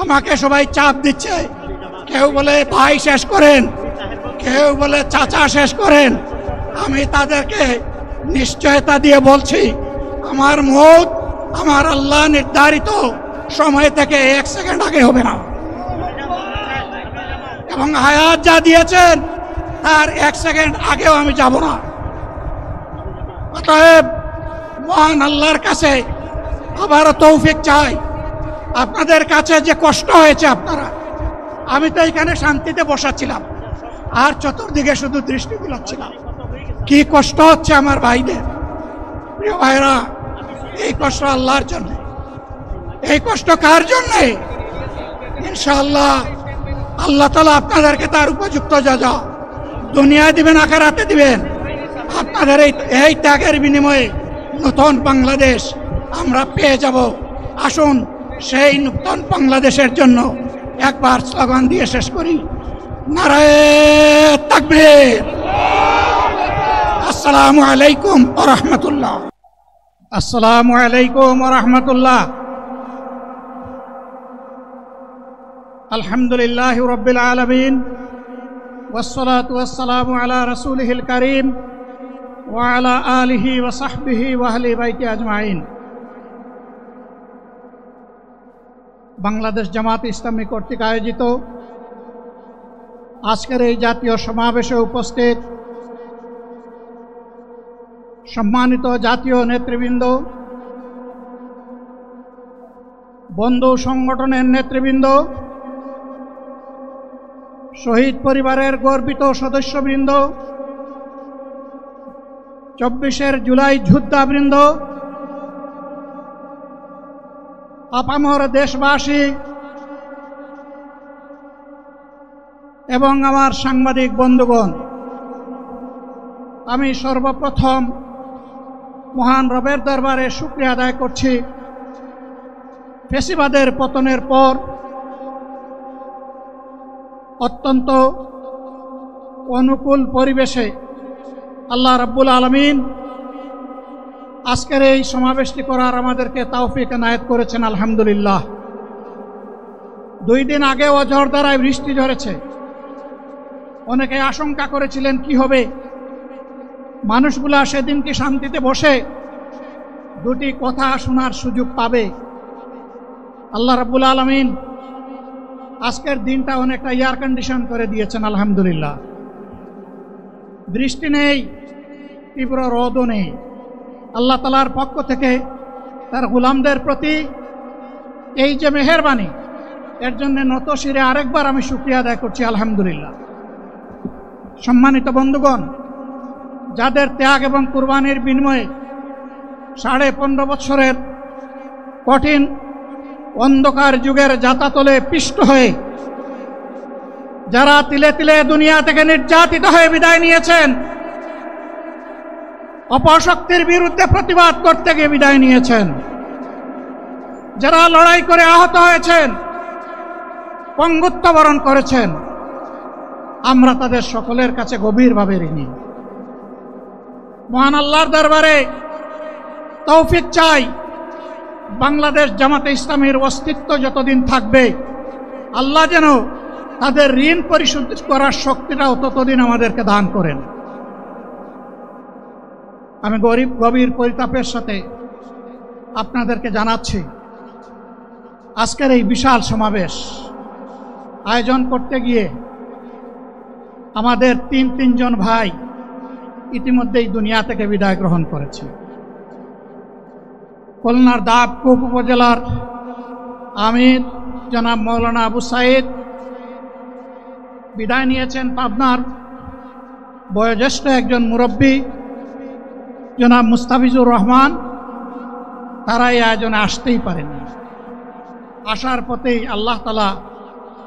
আমাকে সবাই চাপ দিচ্ছে, কেউ বলে ভাই শেষ করেন, কেউ বলে চাচা শেষ করেন। আমি তাদেরকে নিশ্চয়তা দিয়ে বলছি, আমার মওত আমার আল্লাহ নির্ধারিত সময় থেকে 1 সেকেন্ড আগে হবে না, এবং হায়াত যা দিয়েছেন তার 1 সেকেন্ড আগেও আমি যাব না। অতএব মহান আল্লাহর কাছে আবারও তৌফিক চাই। আপনাদের কাছে যে কষ্ট হয়েছে আপনারা, আমি তো এখানে শান্তিতে বসাচ্ছিলাম আর চতুর্দিকে শুধু দৃষ্টি বিলাচ্ছিলাম। কি কষ্ট হচ্ছে আমার ভাইদের। প্রিয় ভাইরা, এই কষ্ট আল্লাহর জন্য। এই কষ্ট কার জন্যে? ইনশাআল্লাহ আল্লাহ তাআলা আপনাদেরকে তার উপযুক্ত যাজা দুনিয়ায় দিবেন, আখিরাতে দিবেন। আপনাদের এই ত্যাগের বিনিময়ে নতুন বাংলাদেশ আমরা পেয়ে যাব। আসুন সেই নতুন বাংলাদেশের জন্য একবার স্লোগান দিয়ে শেষ করি, নারায়ে তাকবীর। আসসালামু আলাইকুম ওয়া রাহমাতুল্লাহ। আসসালামু আলাইকুম ওয়া রাহমাতুল্লাহ। আলহামদুলিল্লাহি রাব্বিল আলামিন ওয়াসসালাতু ওয়াসসালামু আলা রাসূলিহিল কারীম ওয়া আলা আলিহি ওয়া সাহবিহি ওয়া আহলি বাইতি আজমাইন। বাংলাদেশ জামাত ইসলামী কর্তৃক আয়োজিত আজকের এই জাতীয় সমাবেশে উপস্থিত সম্মানিত জাতীয় নেতৃবৃন্দ, বন্ধু সংগঠনের নেতৃবৃন্দ, শহীদ পরিবারের গর্বিত সদস্যবৃন্দ, 24 জুলাই যোদ্ধাবৃন্দ, আপামর দেশবাসী এবং আমার সাংবাদিক বন্ধুগণ, আমি সর্বপ্রথম মহান রবের দরবারে শুকরিয়া আদায় করছি। ফ্যাসিবাদের পতনের পর অত্যন্ত অনুকূল পরিবেশে আল্লাহ রাব্বুল আলামিন আজকের এই সমাবেশটি করার আমাদেরকে তৌফিক এনায়েত করেছেন, আলহামদুলিল্লাহ। 2 দিন আগেও ঝড়ধারায় বৃষ্টি ঝরেছে। অনেকে আশঙ্কা করেছিলেন কি হবে, মানুষগুলা সেদিন কি শান্তিতে বসে 2টি কথা শোনার সুযোগ পাবে। আল্লাহ রাব্বুল আলামিন আজকের দিনটা অনেকটা এয়ার কন্ডিশন করে দিয়েছেন, আলহামদুলিল্লাহ। বৃষ্টি নেই, তীব্র রোদও নেই। আল্লাহ তাআলার পক্ষ থেকে তার গোলামদের প্রতি এই যে মেহেরবানি, এর জন্য নত শিরে আরেকবার আমি শুকরিয়া আদায় করছি, আলহামদুলিল্লাহ। সম্মানিত বন্ধুগণ, যাদের ত্যাগ এবং কুরবানির বিনিময়ে 15.5 বছরের কঠিন অন্ধকার যুগের যাতাতলে পিষ্ট হয়ে যারা তিলে তিলে দুনিয়া থেকে নির্যাতিত হয়ে বিদায় নিয়েছেন, অপশক্তির বিরুদ্ধে প্রতিবাদ করতে গিয়ে বিদায় নিয়েছেন, যারা লড়াই করে আহত হয়েছেন, পঙ্গুত্ব বরণ করেছেন, আমরা তাদের সকলের কাছে গভীরভাবে ঋণী। মহান আল্লাহর দরবারে তৌফিক চাই, বাংলাদেশ জামাতে ইসলামীর অস্তিত্ব যতদিন থাকবে আল্লাহ যেন তাদের ঋণ পরিশোধ করার শক্তিটাও ততদিন আমাদেরকে দান করেন। আমি গভীর পরিতাপের সাথে আপনাদেরকে জানাচ্ছি, আজকের এই বিশাল সমাবেশ আয়োজন করতে গিয়ে আমাদের 3 জন ভাই ইতিমধ্যেই দুনিয়া থেকে বিদায় গ্রহণ করেছে। খুলনার দাবকুপ উপজেলার আমির জনাব মৌলানা আবু সাইদ বিদায় নিয়েছেন। পাবনার বয়োজ্যেষ্ঠ একজন মুরব্বী জনাব মুস্তাফিজুর রহমান, তারা এই আয়োজনে আসতেই পারেনি। আসার পথেই আল্লাহ তাআলা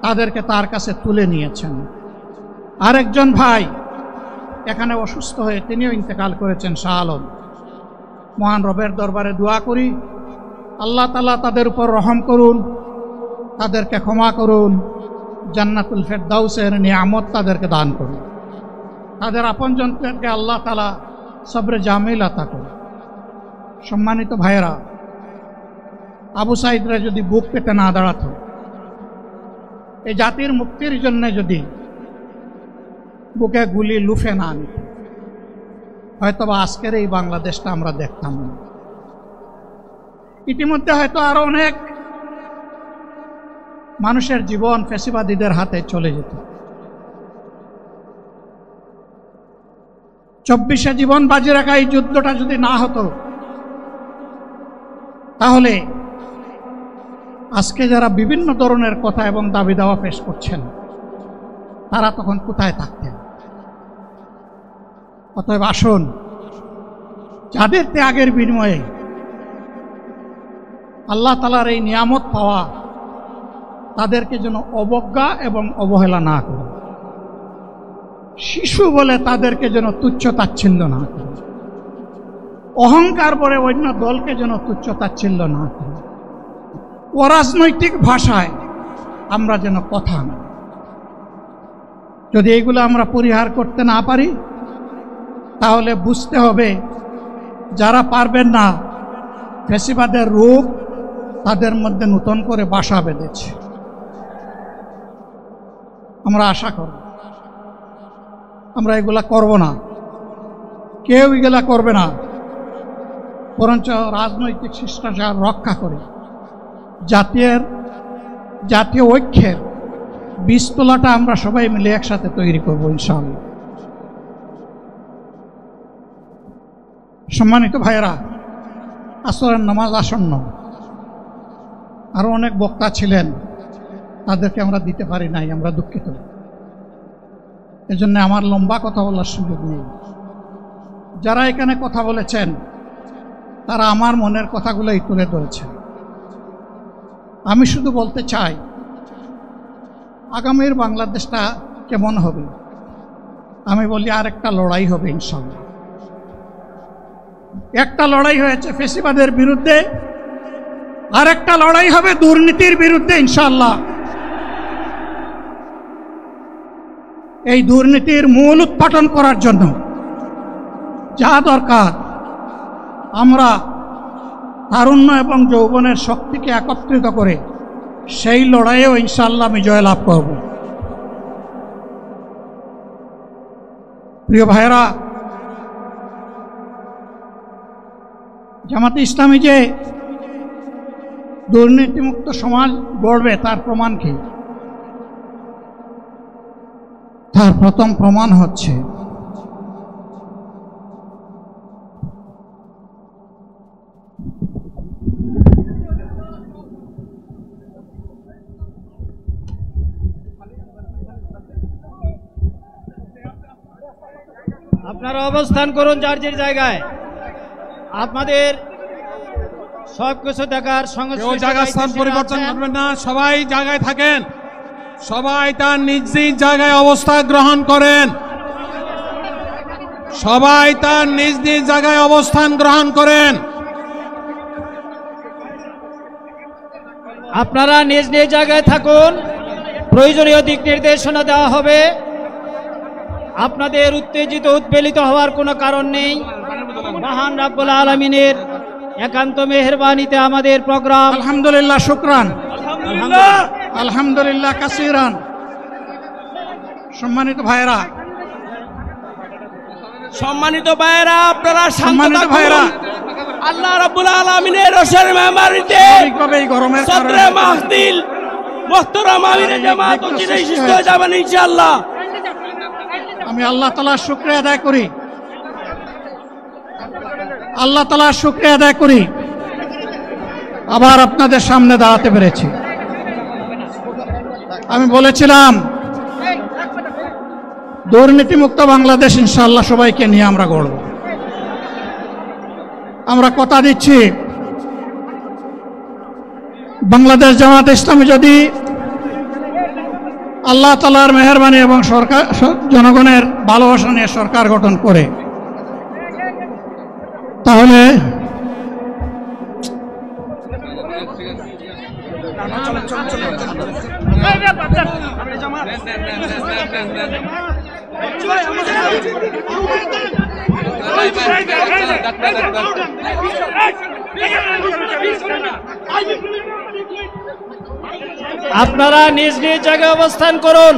তাদেরকে তার কাছে তুলে নিয়েছেন। আরেকজন ভাই এখানে অসুস্থ হয়ে তিনিও ইন্তেকাল করেছেন, শাহ আলম। মহান রবের দরবারে দোয়া করি আল্লাহ তাআলা তাদের উপর রহম করুন, তাদেরকে ক্ষমা করুন, জান্নাতুল ফেরদাউসের নিয়ামত তাদেরকে দান করুন, তাদের আপনজনদেরকে আল্লাহ তাআলা সবরে জামিল আতা করুন। সম্মানিত ভাইয়েরা, আবু সাঈদরা যদি বুক পেতে না দাঁড়াতো, এই জাতির মুক্তির জন্য যদি বুকে গুলি লুফে না নিত, হয়তোবা আজকের এই বাংলাদেশটা আমরা দেখতাম না। ইতিমধ্যে হয়তো আরো অনেক মানুষের জীবন ফ্যাসিবাদীদের হাতে চলে যেত। 24-এ জীবন বাজি রাখা এই যুদ্ধটা যদি না হতো, তাহলে আজকে যারা বিভিন্ন ধরনের কথা এবং দাবি দাওয়া পেশ করছেন, তারা তখন কোথায় থাকতেন? অতএব আসুন, যাদের ত্যাগের বিনিময়ে আল্লাহ তাআলার এই নিয়ামত পাওয়া, তাদেরকে যেন অবজ্ঞা এবং অবহেলা না করে, শিশু বলে তাদেরকে যেন তুচ্ছ তাচ্ছিল্য না করে, অহংকার বলে অন্য দলকে যেন তুচ্ছ তাচ্ছিল্য না করে, অরাজনৈতিক ভাষায় আমরা যেন কথা না। যদি এগুলো আমরা পরিহার করতে না পারি, তাহলে বুঝতে হবে যারা পারবেন না, ফ্যাসিবাদের রূপ তাদের মধ্যে নতুন করে বাসা বেঁধেছে। আমরা আশা করব আমরা এগুলা করব না, কেউ এগুলা করবে না, বরঞ্চ রাজনৈতিক শিষ্টাচার রক্ষা করে জাতীয় ঐক্যের বীজতলাটা আমরা সবাই মিলে একসাথে তৈরি করব ইনশাআল্লাহ। সম্মানিত ভাইয়েরা, আসরের নামাজ আসন্ন, আরো অনেক বক্তা ছিলেন, তাদেরকে আমরা দিতে পারি নাই, আমরা দুঃখিত। এজন্য আমার লম্বা কথা বলার সুযোগ নেই। যারা এখানে কথা বলেছেন, তারা আমার মনের কথাগুলোই তুলে ধরেছেন। আমি শুধু বলতে চাই, আগামীর বাংলাদেশটা কেমন হবে? আমি বলি আরেকটা লড়াই হবে ইনশাআল্লাহ। একটা লড়াই হয়েছে ফ্যাসিবাদের বিরুদ্ধে, আরেকটা লড়াই হবে দুর্নীতির বিরুদ্ধে ইনশাআল্লাহ। এই দুর্নীতির মূল উৎপাটন করার জন্য যা দরকার, আমরা তারুণ্য এবং যৌবনের শক্তিকে একত্রিত করে সেই লড়াইয়েও ইনশাআল্লাহ আমি জয়লাভ করব। প্রিয় ভাইয়েরা, জামাতে ইসলামী যে দুর্নীতিমুক্ত সমাজ গড়বে, তার প্রমাণ কি? তার প্রথম প্রমাণ হচ্ছে আপনারা অবস্থান করুন যার যার জায়গায়। আপনাদের সবকিছু দেখার সঙ্গে জায়গা স্থান পরিবর্তন করবেন না, সবাই জায়গায় থাকেন, সবাই তার নিজ নিজ জায়গায় অবস্থা গ্রহণ করেন, সবাই তার নিজ নিজ জায়গায় অবস্থান গ্রহণ করেন। আপনারা নিজ নিজ জায়গায় থাকুন, প্রয়োজনীয় দিক নির্দেশনা দেওয়া হবে। আপনাদের উত্তেজিত উদ্বেলিত হওয়ার কোনো কারণ নেই। মহান রাব্বুল আলামিনের একান্ত মেহেরবানিতে আমাদের প্রোগ্রাম আলহামদুলিল্লাহ, শুকরান, আলহামদুলিল্লাহ কাসিরান। সম্মানিত ভাইয়েরা, আপনারা সম্মানিত ভাইয়েরা, আল্লাহ রাব্বুল আলামিনের রোশের মেহমানিতে এই গরমের সদরে মাহফিল মুহতারাম আমিরে জামাত চিরাই সুস্থ হয়ে যাবেন ইনশাআল্লাহ। আমি আল্লাহ তাআলার শুকরিয়া আদায় করি, আল্লাহ তাআলার শুকরিয়া আদায় করি আবার আপনাদের সামনে দাঁড়াতে পেরেছি। আমি বলেছিলাম দুর্নীতিমুক্ত বাংলাদেশ ইনশাআল্লাহ সবাইকে নিয়ে আমরা গড়ব। আমরা কথা দিচ্ছি, বাংলাদেশ জামাত ইসলামী যদি আল্লাহ তাআলার মেহেরবানি এবং সরকার জনগণের ভালোবাসা নিয়ে সরকার গঠন করে, তাহলে আপনারা নিজ নিজ জায়গায় অবস্থান করুন।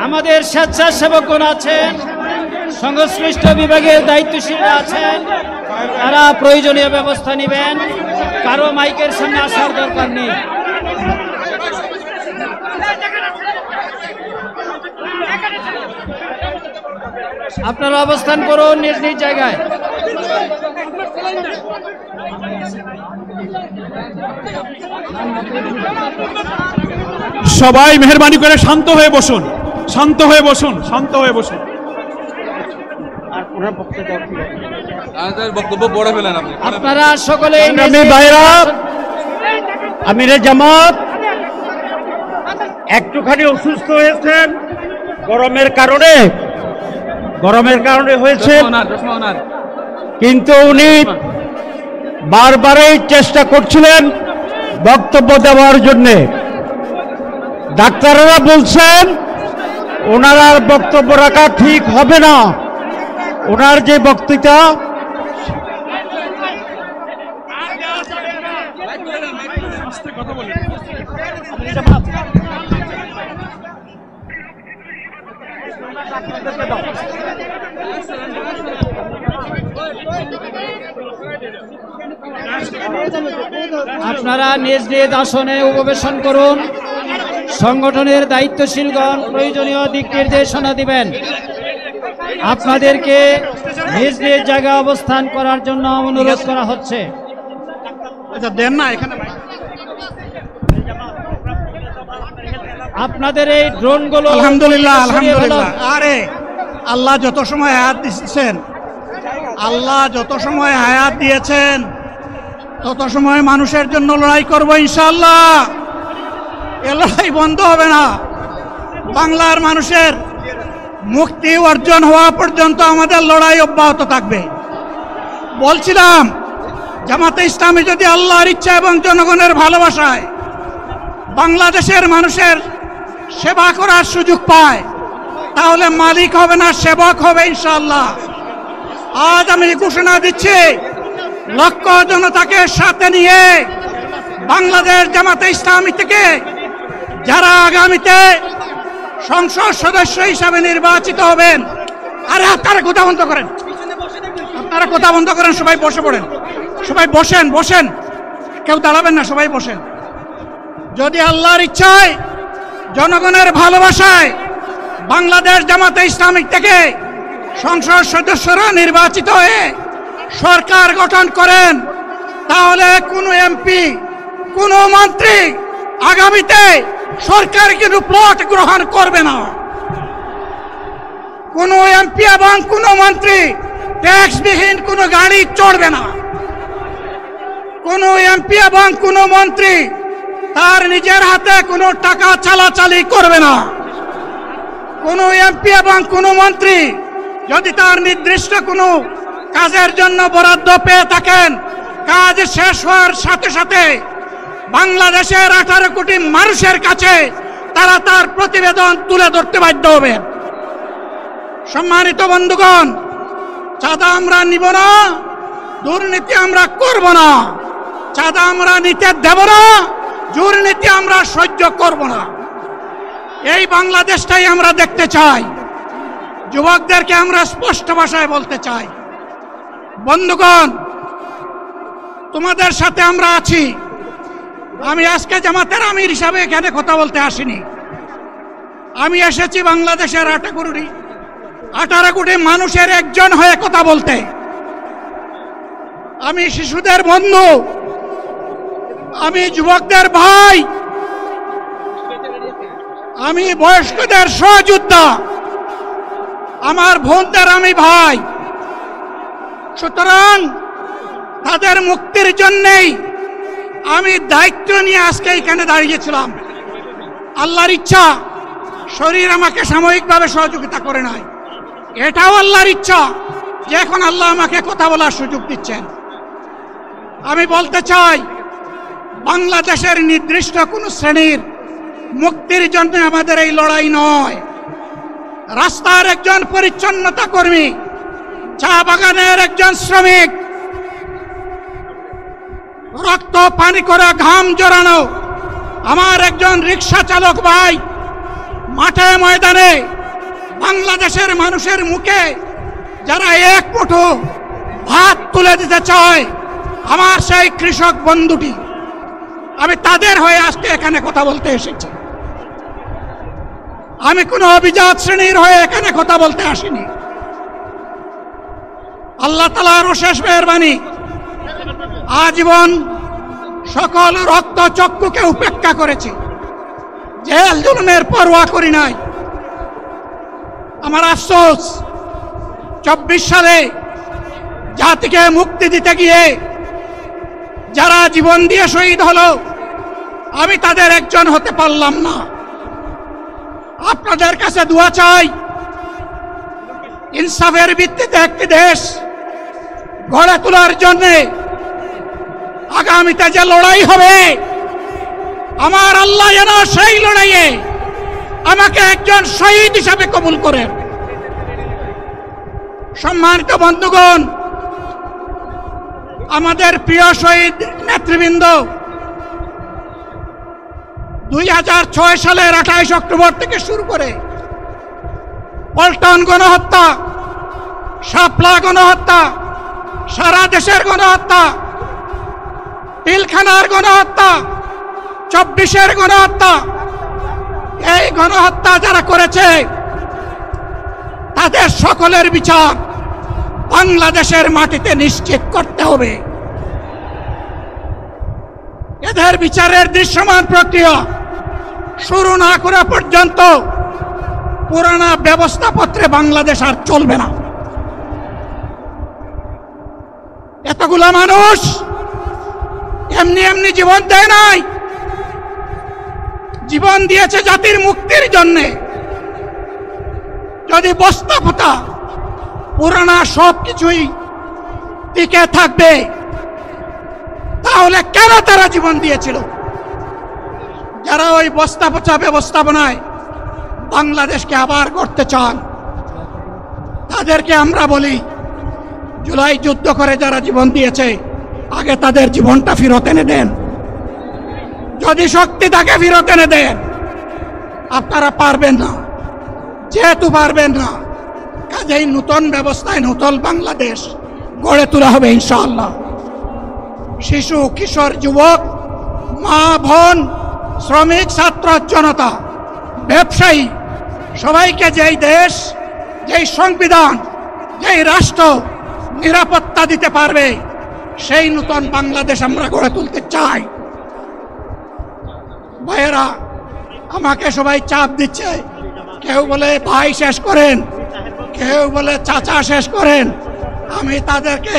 আমাদের স্বেচ্ছাসেবকগণ আছেন, সংশ্লিষ্ট বিভাগের দায়িত্বশীলরা আছেন, তারা প্রয়োজনীয় ব্যবস্থা নেবেন। কারো মাইকের সামনে আসার দরকার নেই। আপনারা অবস্থান করুন নিজ নিজ জায়গায়। সবাই মেহেরবানি করে শান্ত হয়ে বসুন, শান্ত হয়ে বসুন, শান্ত হয়ে বসুন। বক্তব্য পড়ে ফেলেন আপনি। আপনারা সকলে আমিরে জামাত একটুখানি অসুস্থ হয়েছেন, গরমের কারণে হয়েছে, কিন্তু উনি বারবারই চেষ্টা করছিলেন বক্তব্য দেওয়ার জন্যে। ডাক্তাররা বলছেন ওনার আর বক্তব্য রাখা ঠিক হবে না। ওনার যে বক্তৃতা আপনারা নিজ নিজ আসনে উপবেশন করুন। সংগঠনের দায়িত্বশীলগণ প্রয়োজনীয় দিক নির্দেশনা দিবেন। আপনাদেরকে নিজ নিজ জায়গায় অবস্থান করার জন্য অনুরোধ করা হচ্ছে। দেন না এখানে আপনাদের এই ড্রোনগুলো আলহামদুলিল্লাহ আলহামদুলিল্লাহ। আরে আল্লাহ যত সময় হায়াত দিয়েছেন, আল্লাহ যত সময় হায়াত দিয়েছেন তত সময় মানুষের জন্য লড়াই করবো ইনশাআল্লাহ। এ লড়াই বন্ধ হবে না। বাংলার মানুষের মুক্তি অর্জন হওয়া পর্যন্ত আমাদের লড়াই অব্যাহত থাকবে। বলছিলাম জামাতে ইসলামী যদি আল্লাহর ইচ্ছা এবং জনগণের ভালোবাসায় বাংলাদেশের মানুষের সেবা করার সুযোগ পায়, তাহলে মালিক হবে না, সেবক হবে ইনশাআল্লাহ। আজ আমি ঘোষণা দিচ্ছি, লক্ষ জনতাকে সাথে নিয়ে বাংলাদেশ জামাতে ইসলামী থেকে যারা আগামীতে সংসদ সদস্য হিসাবে নির্বাচিত হবেন, আরে আপনারা কথা বন্ধ করেন, আপনারা কথা বন্ধ করেন, সবাই বসে পড়েন, সবাই বসেন, বসেন, কেউ দাঁড়াবেন না, সবাই বসেন। যদি আল্লাহর ইচ্ছায় জনগণের ভালোবাসায় বাংলাদেশ জামাতে ইসলামী থেকে সংসদ সদস্যরা নির্বাচিত হয়ে সরকার গঠন করেন, তাহলে কোনো এমপি, কোনো মন্ত্রী আগামীতে সরকার কিন্তু প্লট গ্রহণ করবে না। কোনো এমপি এবং কোনো মন্ত্রী ট্যাক্সবিহীন কোনো গাড়ি চড়বে না। কোনো এমপি এবং কোনো মন্ত্রী তার নিজের হাতে কোনো টাকা চালাচালি করবে না। কোনো এমপি এবং কোনো মন্ত্রী যদি তার নির্দিষ্ট কোনো কাজের জন্য বরাদ্দ পেয়ে থাকেন, কাজ শেষ হওয়ার সাথে সাথে বাংলাদেশের 18 কোটি মানুষের কাছে তারা তার প্রতিবেদন তুলে ধরতে বাধ্য হবেন। সম্মানিত বন্ধুগণ, চাঁদা আমরা নিব না, দুর্নীতি আমরা করব না, চাঁদা আমরা নিতে দেব না, দুর্নীতি আমরা সহ্য করব না। এই বাংলাদেশটাই আমরা দেখতে চাই। যুবকদেরকে আমরা স্পষ্ট ভাষায় বলতে চাই, বন্ধুগণ, তোমাদের সাথে আমরা আছি। আমি আজকে জামাতের আমির হিসাবে এখানে কথা বলতে আসিনি। আমি এসেছি বাংলাদেশের 18 কোটি মানুষের একজন হয়ে কথা বলতে। আমি শিশুদের বন্ধু, আমি যুবকদের ভাই, আমি বয়স্কদের সহযোদ্ধা, আমার বোনদের আমি ভাই। সুতরাং তাদের মুক্তির জন্যেই আমি দায়িত্ব নিয়ে আজকে এখানে দাঁড়িয়েছিলাম। আল্লাহর ইচ্ছা, শরীর আমাকে সাময়িকভাবে সহযোগিতা করে নাই, এটাও আল্লাহর ইচ্ছা যে এখন আল্লাহ আমাকে কথা বলার সুযোগ দিচ্ছেন। আমি বলতে চাই, বাংলাদেশের নির্দিষ্ট কোনো শ্রেণীর মুক্তির জন্য আমাদের এই লড়াই নয়। রাস্তার একজন পরিচ্ছন্নতা কর্মী, চা বাগানের একজন শ্রমিক, রক্ত পানি করে ঘাম জড়ানো আমার একজন রিক্সা চালক ভাই মাঠে ময়দানে বাংলাদেশের মানুষের মুখে যারা এক মুঠো ভাত তুলে দিতে চায়, আমার সেই কৃষক বন্ধুটি, আমি তাদের হয়ে আজকে এখানে কথা বলতে এসেছি। আমি কোনো অভিজাত শ্রেণীর হয়ে এখানে কথা বলতে আসিনি। আল্লাহ তাআলার অশেষ মেহেরবানি, আজীবন সকল রক্ত চক্ষুকে উপেক্ষা করেছি, জেল জুলুমের পরোয়া করি নাই। আমার আফসোস, 24 সালে জাতিকে মুক্তি দিতে গিয়ে যারা জীবন দিয়ে শহীদ হলো, আমি তাদের একজন হতে পারলাম না। আপনাদের কাছে দোয়া চাই, ইনসাফের ভিত্তিতে একটি দেশ গড়ে তোলার জন্য আগামীতে যে লড়াই হবে, আমার আল্লাহ যেন সেই লড়াইয়ে আমাকে একজন শহীদ হিসাবে কবুল করেন। সম্মানিত বন্ধুগণ, আমাদের প্রিয় শহীদ নেতৃবৃন্দ 2006 সালের 28 অক্টোবর থেকে শুরু করে পল্টন গণহত্যা, শাপলা গণহত্যা, সারা দেশের গণহত্যা, পিলখানার গণহত্যা, 24-এর গণহত্যা, এই গণহত্যা যারা করেছে তাদের সকলের বিচার বাংলাদেশের মাটিতে নিশ্চিত করতে হবে। এদের বিচারের দৃশ্যমান প্রক্রিয়া শুরু না করা পর্যন্ত পুরানা ব্যবস্থাপত্রে বাংলাদেশ আর চলবে না। এতগুলা মানুষ এমনি এমনি জীবন দেয় নাই, জীবন দিয়েছে জাতির মুক্তির জন্য। যদি বস্তাপোতা পুরানা সবকিছুই টিকে থাকবে, তাহলে কেন তারা জীবন দিয়েছিল? যারা ওই বস্তাপচা ব্যবস্থাপনায় বাংলাদেশকে আবার করতে চান, তাদেরকে আমরা বলি, জুলাই যুদ্ধ করে যারা জীবন দিয়েছে, আগে তাদের জীবনটা ফেরত এনে দেন। যদি শক্তি তাকে ফেরত এনে দেন। আপনারা পারবেন না, যেহেতু পারবেন না, কাজেই নতুন ব্যবস্থায় নতুন বাংলাদেশ গড়ে তোলা হবে ইনশাআল্লাহ। শিশু, কিশোর, যুবক, মা, বোন, শ্রমিক, ছাত্র জনতা, ব্যবসায়ী, সবাইকে যেই দেশ, যেই সংবিধান, যেই রাষ্ট্র নিরাপত্তা দিতে পারবে, সেই নতুন বাংলাদেশ আমরা গড়ে তুলতে চাই। ভাইয়েরা, আমাকে সবাই চাপ দিচ্ছে, কেউ বলে ভাই শেষ করেন, কেউ বলে চাচা শেষ করেন। আমি তাদেরকে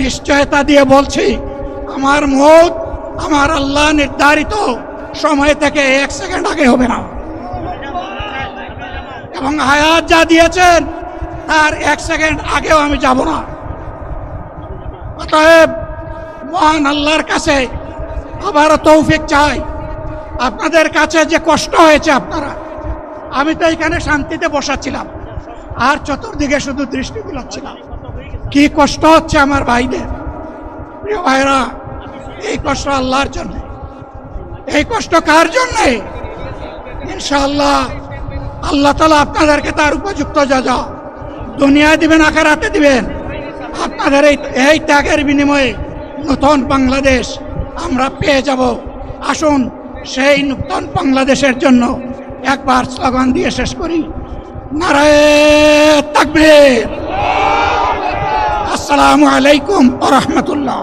নিশ্চয়তা দিয়ে বলছি, আমার মৌত আমার আল্লাহ নির্ধারিত সময় থেকে 1 সেকেন্ড আগে হবে না, এবং হায়াত যা দিয়েছেন তার 1 সেকেন্ড আগেও আমি যাব না। অতএব মহান আল্লাহর কাছে আবারও তৌফিক চাই। আপনাদের কাছে যে কষ্ট হয়েছে, আপনারা, আমি তো এখানে শান্তিতে বসাচ্ছিলাম, আর চতুর্দিকে শুধু দৃষ্টি বিলাচ্ছিলাম। কি কষ্ট হচ্ছে আমার ভাইদের। প্রিয় ভাইরা, এই কষ্ট আল্লাহর জন্য। এই কষ্ট কার জন্য? ইনশাআল্লাহ আল্লাহ তাআলা আপনাদেরকে তার উপযুক্ত জাযা দুনিয়ায় দিবেন, আখিরাতে দিবেন। আপনাদের এই ত্যাগের বিনিময়ে নতুন বাংলাদেশ আমরা পেয়ে যাব। আসুন সেই নতুন বাংলাদেশের জন্য একবার স্লোগান দিয়ে শেষ করি, নারায়ে তাকবীর। আসসালামু আলাইকুম ওয়া রাহমাতুল্লাহ।